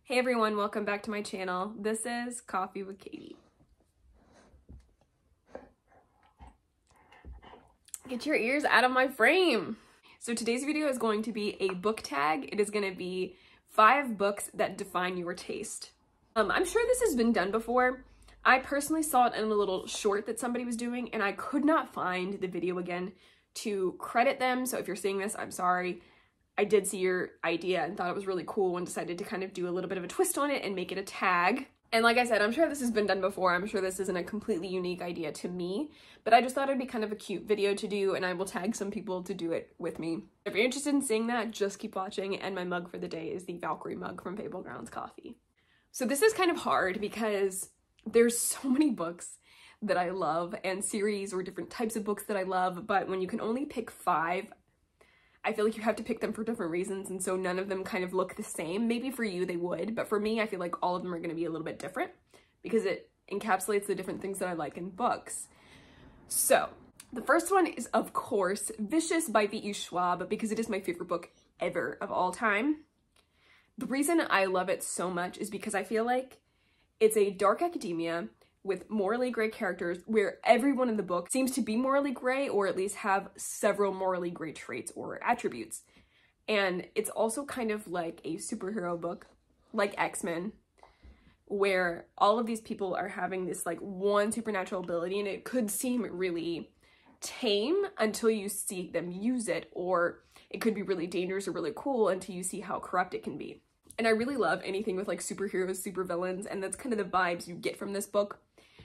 Hey everyone, welcome back to my channel. This is Coffee with Katie. Get your ears out of my frame. So today's video is going to be a book tag. It is going to be 5 books that define your taste. I'm sure this has been done before. I personally saw it in a little short that somebody was doing and I could not find the video again to credit them. So if you're seeing this, I'm sorry. I did see your idea and thought it was really cool and decided to kind of do a little bit of a twist on it and make it a tag. And like I said, I'm sure this has been done before. I'm sure this isn't a completely unique idea to me, but I just thought it'd be kind of a cute video to do and I will tag some people to do it with me. If you're interested in seeing that, just keep watching. And my mug for the day is the Valkyrie mug from Fable Grounds Coffee. So this is kind of hard because there's so many books that I love and series or different types of books that I love, but when you can only pick 5, I feel like you have to pick them for different reasons, and so none of them kind of look the same. Maybe for you they would, but for me I feel like all of them are going to be a little bit different because it encapsulates the different things that I like in books. So the first one is, of course, Vicious by V.E. Schwab, because it is my favorite book ever of all time. The reason I love it so much is because I feel like it's a dark academia with morally gray characters where everyone in the book seems to be morally gray or at least have several morally gray traits or attributes. And it's also kind of like a superhero book, like X-Men, where all of these people are having this like one supernatural ability and it could seem really tame until you see them use it, or it could be really dangerous or really cool until you see how corrupt it can be. And I really love anything with like superheroes, supervillains, and that's kind of the vibes you get from this book.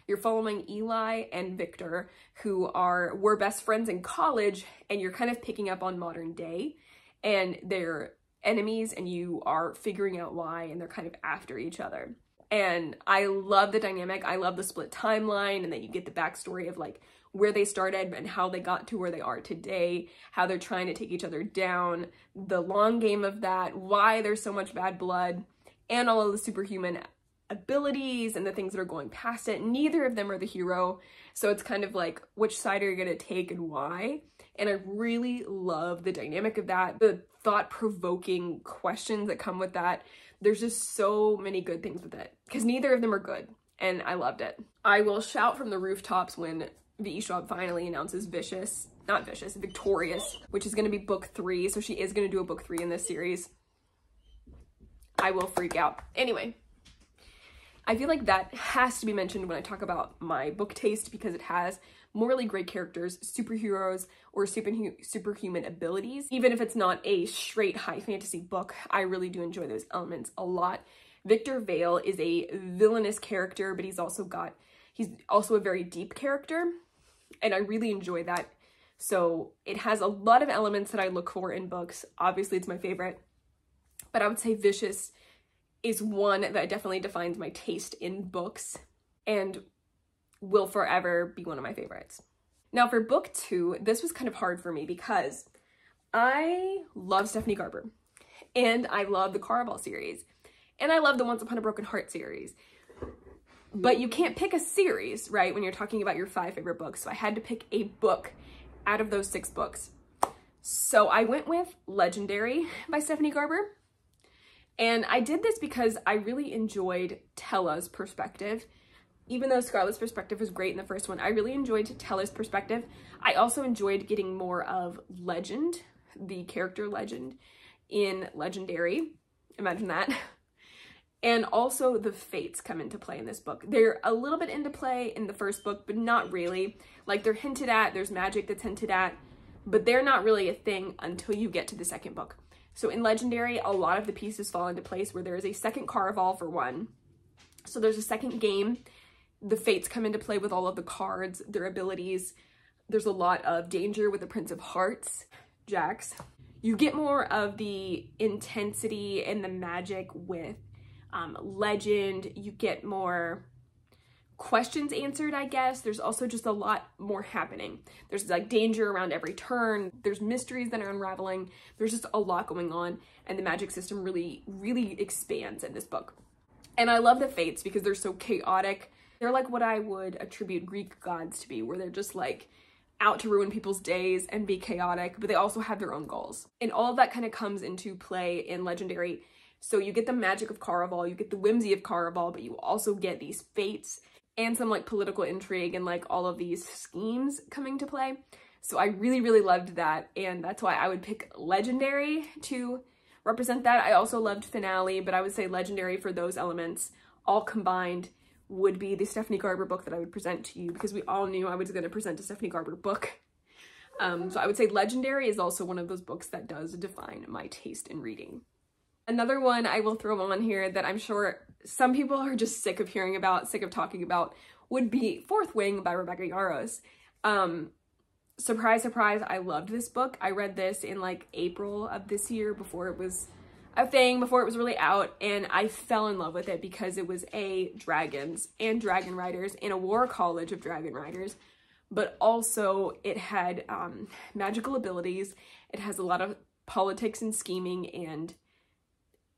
You're following Eli and Victor, who were best friends in college, and you're kind of picking up on modern day, and they're enemies, and you are figuring out why, and they're kind of after each other. And I love the dynamic. I love the split timeline, and that you get the backstory of like where they started and how they got to where they are today, how they're trying to take each other down, the long game of that, why there's so much bad blood, and all of the superhuman abilities and the things that are going past it. Neither of them are the hero, so it's kind of like, which side are you gonna take and why? And I really love the dynamic of that, the thought-provoking questions that come with that. There's just so many good things with it because neither of them are good, and I loved it. I will shout from the rooftops when V.E. Schwab finally announces Victorious, which is going to be book 3, so she is going to do a book 3 in this series. I will freak out. Anyway, I feel like that has to be mentioned when I talk about my book taste because it has morally great characters, superheroes, or superhuman abilities. Even if it's not a straight high fantasy book, I really do enjoy those elements a lot. Victor Vale is a villainous character, but he's also a very deep character, and I really enjoy that. So it has a lot of elements that I look for in books. Obviously, it's my favorite, but I would say Vicious is one that definitely defines my taste in books and will forever be one of my favorites. Now for book 2, this was kind of hard for me because I love Stephanie Garber and I love the Caraval series and I love the Once Upon a Broken Heart series. But you can't pick a series, right, when you're talking about your 5 favorite books. So I had to pick a book out of those 6 books. So I went with Legendary by Stephanie Garber. And I did this because I really enjoyed Tella's perspective. Even though Scarlett's perspective was great in the first one, I really enjoyed Tella's perspective. I also enjoyed getting more of Legend, the character Legend, in Legendary. Imagine that. And also the fates come into play in this book. They're a little bit into play in the first book, but not really. Like they're hinted at, there's magic that's hinted at, but they're not really a thing until you get to the second book. So in Legendary, a lot of the pieces fall into place where there is a second Caraval for one. So there's a second game. The fates come into play with all of the cards, their abilities. There's a lot of danger with the Prince of Hearts, Jax. You get more of the intensity and the magic with Legend. You get more questions answered, I guess. There's also just a lot more happening. There's like danger around every turn. There's mysteries that are unraveling. There's just a lot going on, and the magic system really, really expands in this book. And I love the fates because they're so chaotic. They're like what I would attribute Greek gods to be, where they're just like out to ruin people's days and be chaotic, but they also have their own goals. And all of that kind of comes into play in Legendary. So you get the magic of Caraval, you get the whimsy of Caraval, but you also get these fates and some like political intrigue and like all of these schemes coming to play. So I really, really loved that, and that's why I would pick Legendary to represent that. I also loved Finale, but I would say Legendary for those elements all combined would be the Stephanie Garber book that I would present to you, because we all knew I was going to present a Stephanie Garber book. So I would say Legendary is also one of those books that does define my taste in reading. Another one I will throw on here that I'm sure some people are just sick of hearing about, sick of talking about, would be Fourth Wing by Rebecca Yarros. Surprise, surprise, I loved this book. I read this in like April of this year before it was a thing, before it was really out, and I fell in love with it because it was dragons and dragon riders in a war college of dragon riders, but also it had magical abilities. It has a lot of politics and scheming and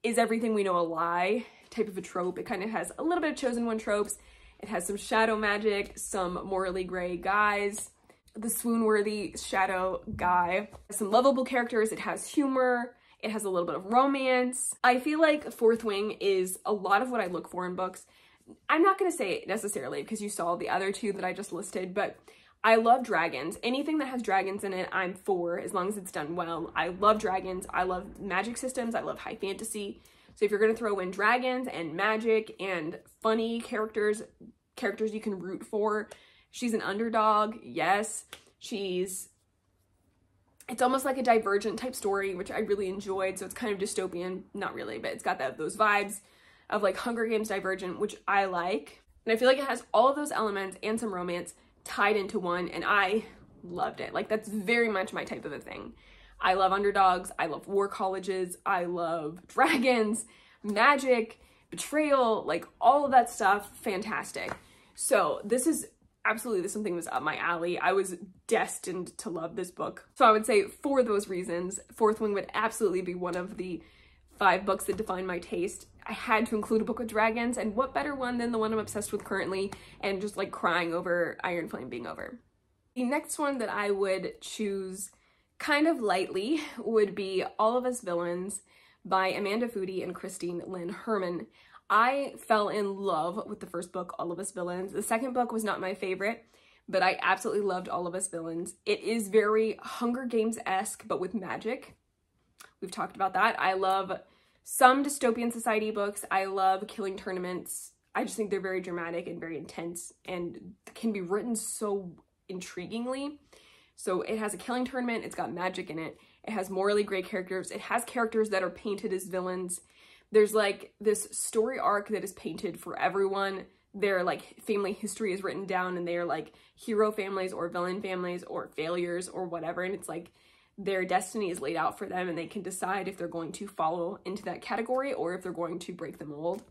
is everything we know a lie type of a trope. It kind of has a little bit of Chosen One tropes. It has some shadow magic, some morally gray guys, the swoon-worthy shadow guy, some lovable characters. It has humor. It has a little bit of romance. I feel like Fourth Wing is a lot of what I look for in books. I'm not going to say it necessarily because you saw the other two that I just listed, but I love dragons. Anything that has dragons in it, I'm for, as long as it's done well. I love dragons. I love magic systems. I love high fantasy. So if you're going to throw in dragons and magic and funny characters you can root for, she's an underdog. Yes, it's almost like a Divergent type story, which I really enjoyed. So it's kind of dystopian, not really, but it's got those vibes of like Hunger Games Divergent, which I like. And I feel like it has all of those elements and some romance tied into one, and I loved it. Like, that's very much my type of a thing. I love underdogs. I love war colleges. I love dragons, magic, betrayal, like all of that stuff. Fantastic. So this is something that was up my alley. I was destined to love this book. So I would say for those reasons, Fourth Wing would absolutely be one of the 5 books that define my taste. I had to include a book with dragons, and what better one than the one I'm obsessed with currently and just like crying over Iron Flame being over. The next one that I would choose kind of lightly would be All of Us Villains by Amanda Foody and Christine Lynn Herman. I fell in love with the first book, All of Us Villains. The second book was not my favorite, but I absolutely loved All of Us Villains. It is very Hunger Games-esque, but with magic. We've talked about that. I love some dystopian society books. I love killing tournaments. I just think they're very dramatic and very intense and can be written so intriguingly. So it has a killing tournament. It's got magic in it. It has morally gray characters. It has characters that are painted as villains. There's like this story arc that is painted for everyone. Their like family history is written down, and they're like hero families or villain families or failures or whatever. And it's like their destiny is laid out for them, and they can decide if they're going to follow into that category or if they're going to break the mold.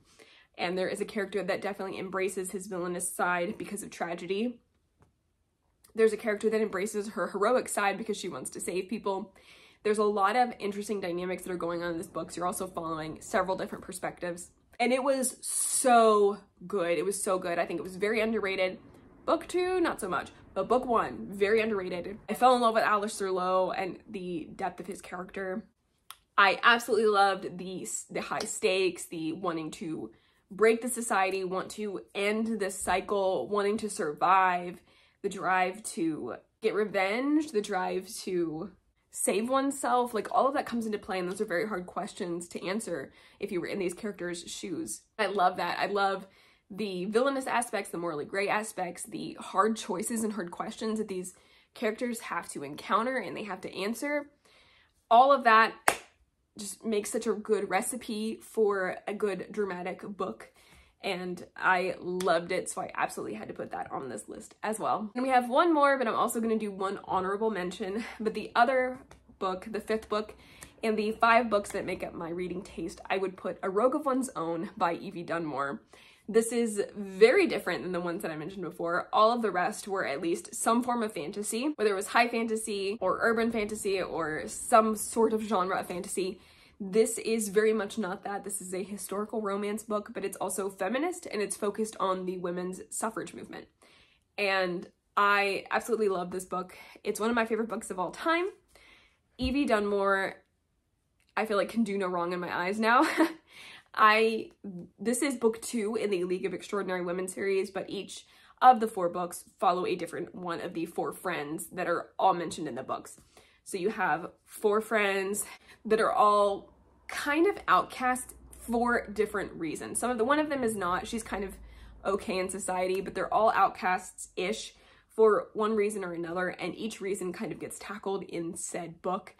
And there is a character that definitely embraces his villainous side because of tragedy. There's a character that embraces her heroic side because she wants to save people. There's a lot of interesting dynamics that are going on in this book, so you're also following several different perspectives. And it was so good. It was so good. I think it was very underrated. Book 2, not so much, but book 1, very underrated. I fell in love with Alistair Lowe and the depth of his character. I absolutely loved the high stakes, the wanting to break the society, want to end this cycle, wanting to survive, the drive to get revenge, the drive to save oneself, like all of that comes into play, and those are very hard questions to answer if you were in these characters' shoes. I love that. I love the villainous aspects, the morally gray aspects, the hard choices and hard questions that these characters have to encounter and they have to answer. All of that just makes such a good recipe for a good dramatic book, and I loved it, so I absolutely had to put that on this list as well. And we have one more, but I'm also going to do one honorable mention. But the other book, the 5th book, and the 5 books that make up my reading taste, I would put Aoga Ones Own by Evie Dunmore. This is very different than the ones that I mentioned before. All of the rest were at least some form of fantasy, whether it was high fantasy or urban fantasy or some sort of genre of fantasy. This is very much not that. This is a historical romance book, but it's also feminist, and it's focused on the women's suffrage movement. And I absolutely love this book. It's one of my favorite books of all time. Evie Dunmore, I feel like can do no wrong in my eyes now. This is book 2 in the League of Extraordinary Women series, but each of the 4 books follow a different one of the 4 friends that are all mentioned in the books. So you have 4 friends that are all kind of outcast for different reasons. One of them is not, she's kind of okay in society, but they're all outcasts-ish for one reason or another, and each reason kind of gets tackled in said book.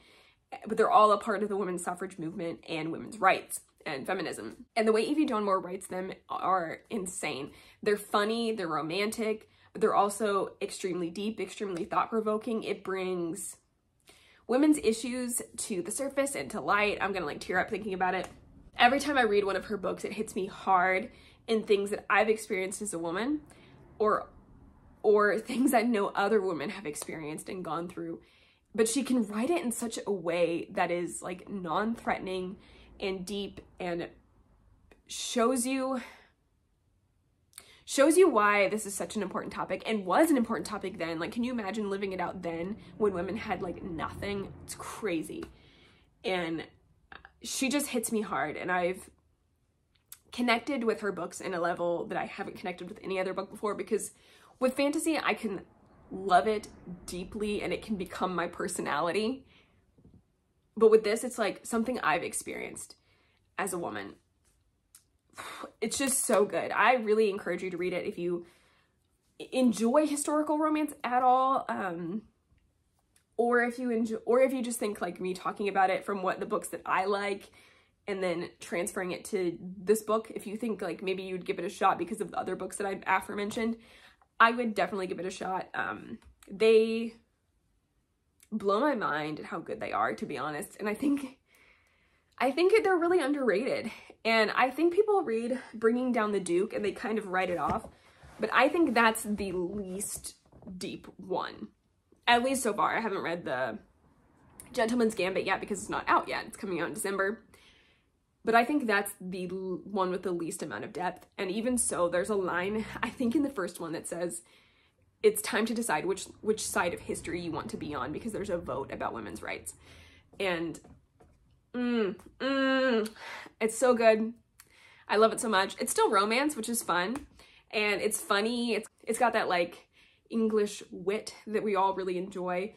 But they're all a part of the women's suffrage movement and women's rights and feminism. And the way Evie Dunmore writes them are insane. They're funny, they're romantic, but they're also extremely deep, extremely thought-provoking. It brings women's issues to the surface and to light. I'm gonna like tear up thinking about it. Every time I read one of her books, it hits me hard in things that I've experienced as a woman, or things that no other women have experienced and gone through. But she can write it in such a way that is like non-threatening and deep, and shows you why this is such an important topic, and was an important topic then. Like, can you imagine living it out then when women had like nothing? It's crazy. And she just hits me hard, and I've connected with her books in a level that I haven't connected with any other book before, because with fantasy, I can love it deeply and it can become my personality. But with this, it's like something I've experienced as a woman. It's just so good. I really encourage you to read it if you enjoy historical romance at all, or if you just think like me talking about it from what the books that I like and then transferring it to this book. If you think like maybe you'd give it a shot because of the other books that I've aforementioned, I would definitely give it a shot. They blow my mind at how good they are, to be honest. And I think they're really underrated. And I think people read Bringing Down the Duke and they kind of write it off, but I think that's the least deep one. At least so far. I haven't read the Gentleman's Gambit yet because it's not out yet. It's coming out in December. But I think that's the one with the least amount of depth. And even so, there's a line, I think in the first one, that says, it's time to decide which side of history you want to be on, because there's a vote about women's rights. And it's so good. I love it so much. It's still romance, which is fun. And it's funny. It's got that like English wit that we all really enjoy.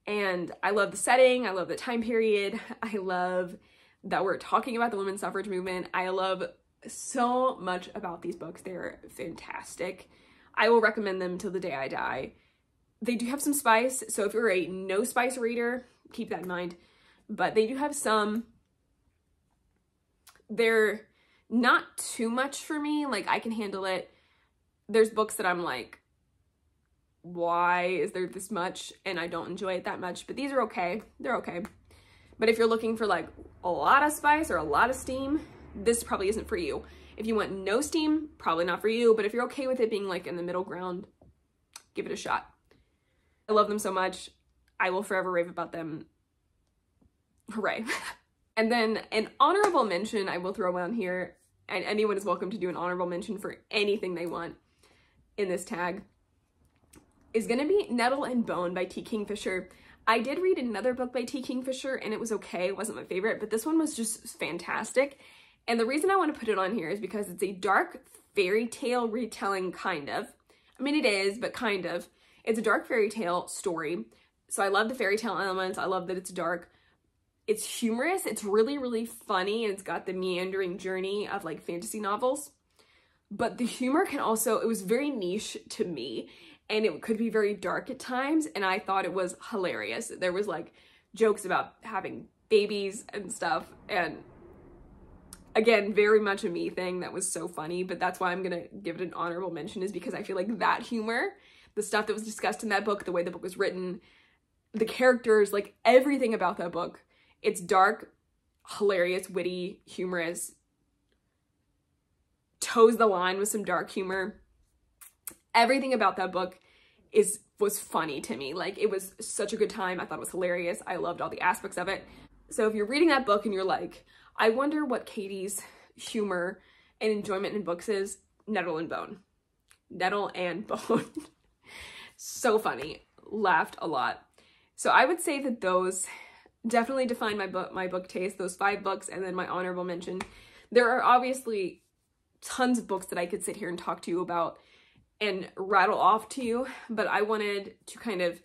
And I love the setting. I love the time period. I love that we're talking about the women's suffrage movement. I love so much about these books. They're fantastic. I will recommend them till the day I die. They do have some spice, so if you're a no spice reader, keep that in mind. But they do have some. They're not too much for me. Like, I can handle it. There's books that I'm like, why is there this much? And I don't enjoy it that much. But these are okay. They're okay. But if you're looking for like a lot of spice or a lot of steam, this probably isn't for you. If you want no steam, probably not for you. But if you're okay with it being like in the middle ground, give it a shot. I love them so much. I will forever rave about them. Hooray. And then an honorable mention I will throw on here, and anyone is welcome to do an honorable mention for anything they want in this tag, is going to be Nettle and Bone by T. Kingfisher. I did read another book by T. Kingfisher and it was okay. It wasn't my favorite, but this one was just fantastic. And the reason I want to put it on here is because it's a dark fairy tale retelling, kind of. I mean, it is, but kind of. It's a dark fairy tale story. So I love the fairy tale elements. I love that it's dark. It's humorous. It's really, really funny. And it's got the meandering journey of like fantasy novels. But the humor can also, it was very niche to me. And it could be very dark at times, and I thought it was hilarious. There was like jokes about having babies and stuff, and again, very much a me thing that was so funny, but that's why I'm gonna give it an honorable mention, is because I feel like that humor, the stuff that was discussed in that book, the way the book was written, the characters, like everything about that book, it's dark, hilarious, witty, humorous, toes the line with some dark humor. Everything about that book was funny to me. Like, it was such a good time. I thought it was hilarious. I loved all the aspects of it. So if you're reading that book and you're like, I wonder what Katie's humor and enjoyment in books is, Nettle and Bone. Nettle and Bone. So funny. Laughed a lot. So I would say that those definitely define my book taste, those 5 books, and then my honorable mention. There are obviously tons of books that I could sit here and talk to you about and rattle off to you, but I wanted to kind of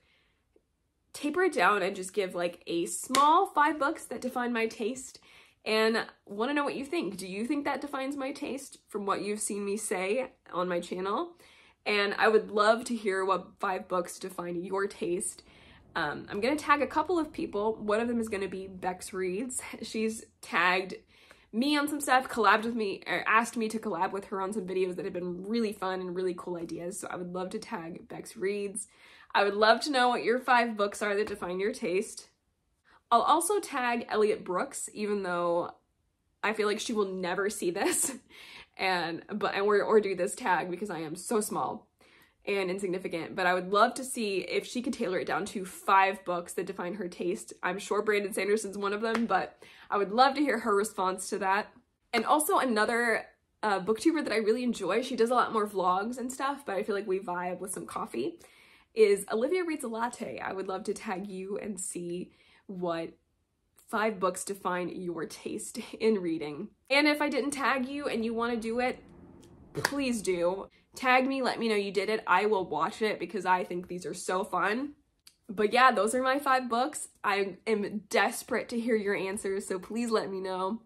taper it down and just give like a small 5 books that define my taste, and want to know what you think. Do you think that defines my taste from what you've seen me say on my channel? And I would love to hear what 5 books define your taste. I'm going to tag a couple of people. One of them is going to be Bex Reads. She's tagged me on some stuff, collabed with me, or asked me to collab with her on some videos that have been really fun and really cool ideas. So I would love to tag Bex Reads. I would love to know what your 5 books are that define your taste. I'll also tag Elliot Brooks, even though I feel like she will never see this or do this tag because I am so small and insignificant. But I would love to see if she could tailor it down to 5 books that define her taste. I'm sure Brandon Sanderson's one of them, but I would love to hear her response to that. And also another booktuber that I really enjoy, she does a lot more vlogs and stuff, but I feel like we vibe with some coffee, is Olivia Reads a Latte. I would love to tag you and see what 5 books define your taste in reading. And if I didn't tag you and you want to do it, please do. Tag me, let me know you did it. I will watch it because I think these are so fun. But yeah, those are my 5 books. I am desperate to hear your answers, so please let me know.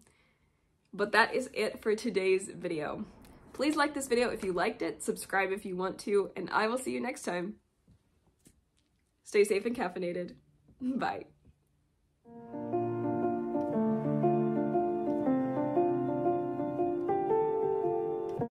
But that is it for today's video. Please like this video if you liked it, subscribe if you want to, and I will see you next time. Stay safe and caffeinated. Bye.